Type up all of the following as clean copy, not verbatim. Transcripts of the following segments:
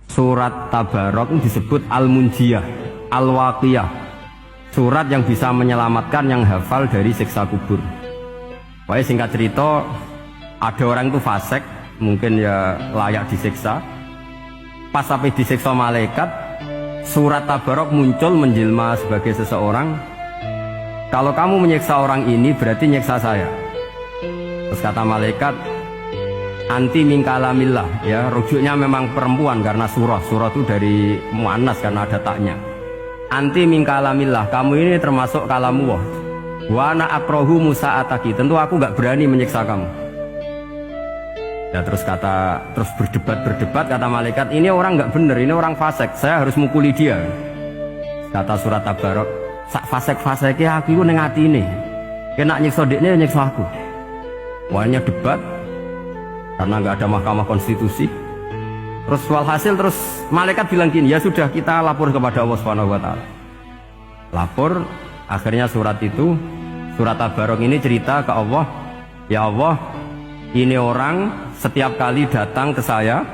Surat Tabarok disebut Al-Munjiyah, Al-Waqiyah, surat yang bisa menyelamatkan yang hafal dari siksa kubur. Pokoknya singkat cerita, ada orang itu fasik, mungkin ya layak disiksa. Pas sampai disiksa malaikat, surat Tabarok muncul menjelma sebagai seseorang. Kalau kamu menyiksa orang ini berarti nyiksa saya. Terus kata malaikat, anti min kalamillah, ya rujuknya memang perempuan karena surah itu dari muannas karena ada taknya. Anti min kalamillah, kamu ini termasuk kalamullah. Wa ana akrahu musa'ataki, tentu aku nggak berani menyiksa kamu. Ya terus berdebat kata malaikat, ini orang nggak bener, ini orang fasik, saya harus mukuli dia. Kata surat Tabarok, sak fasik-fasiknya aku itu ning atine. Kena nyiksa dekne nyiksa aku. Wahnya debat karena nggak ada mahkamah konstitusi. Terus walhasil terus malaikat bilang gini, ya sudah kita lapor kepada Allah Subhanahu wa taala. Lapor, akhirnya surat Tabarok ini cerita ke Allah, ya Allah, ini orang setiap kali datang ke saya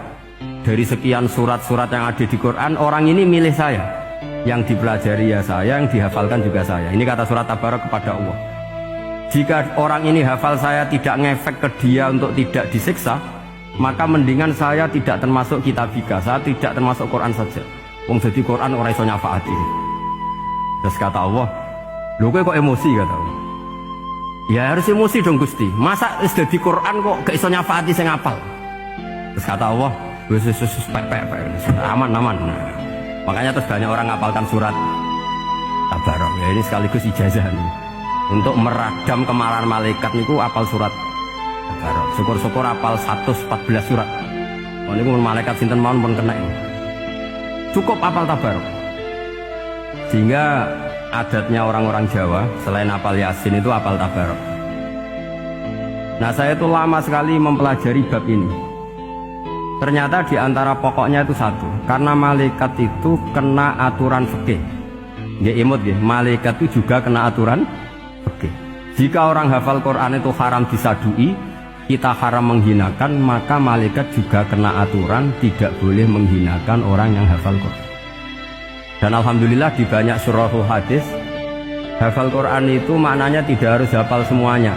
dari sekian surat-surat yang ada di Quran, orang ini milih saya, yang dipelajari ya saya, yang dihafalkan juga saya. Ini kata surat Tabarok kepada Allah. Jika orang ini hafal saya tidak ngefek ke dia untuk tidak disiksa, maka mendingan saya tidak termasuk kitabika, saya tidak termasuk Quran saja. Wong jadi Quran orang iso nyafaati. Terus kata Allah, lho kowe kok emosi kata Allah. Ya harus emosi dong Gusti. Masa wis dadi Quran kok gak iso nyafaati sing hafal. Terus kata Allah, wis aman. Nah, makanya terus banyak orang ngapalkan surat Tabarok. Ya ini sekaligus ijazah nih. Untuk meradam kemarahan malaikat niku apal surat Tabarok. Syukur-syukur apal 114 surat. Oh niku malaikat sinten mawon pun kena. Cukup apal Tabarok. Sehingga adatnya orang-orang Jawa selain apal Yasin itu apal Tabarok. Nah, saya itu lama sekali mempelajari bab ini. Ternyata di antara pokoknya itu satu, karena malaikat itu kena aturan fikih. Nggih imut nggih, malaikat itu juga kena aturan. Oke. Jika orang hafal Quran itu haram disadui, kita haram menghinakan, maka malaikat juga kena aturan tidak boleh menghinakan orang yang hafal Quran. Dan alhamdulillah di banyak surahul hadis, hafal Quran itu maknanya tidak harus hafal semuanya.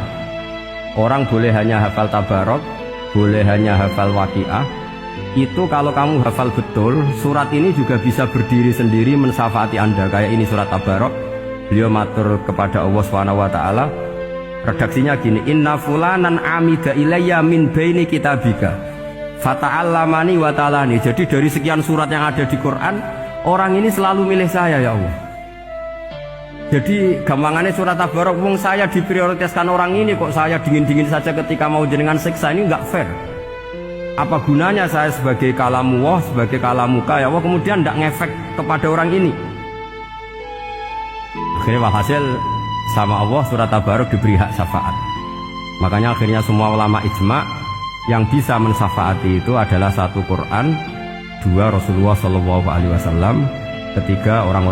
Orang boleh hanya hafal Tabarok, boleh hanya hafal Waqiah. Itu kalau kamu hafal betul, surat ini juga bisa berdiri sendiri mensyafaati Anda. Kayak ini surat Tabarok. Beliau matur kepada Allah Subhanahu wa taala, redaksinya gini, inna fulanan amida ilayya min baini kitabika fata'allamani wa ta'alani. Jadi dari sekian surat yang ada di Quran, orang ini selalu milih saya ya Allah. Jadi gampangannya surat Tabarok, wong saya diprioritaskan orang ini, kok saya dingin-dingin saja ketika mau jenengan siksa, ini enggak fair. Apa gunanya saya sebagai kalamullah, sebagai kalamuka ya Allah, kemudian enggak ngefek kepada orang ini. Akhirnya hasil sama Allah surat Tabarok diberi hak syafaat. Makanya akhirnya semua ulama ijma yang bisa mensyafaati itu adalah satu Quran, dua Rasulullah SAW, ketiga orang-orang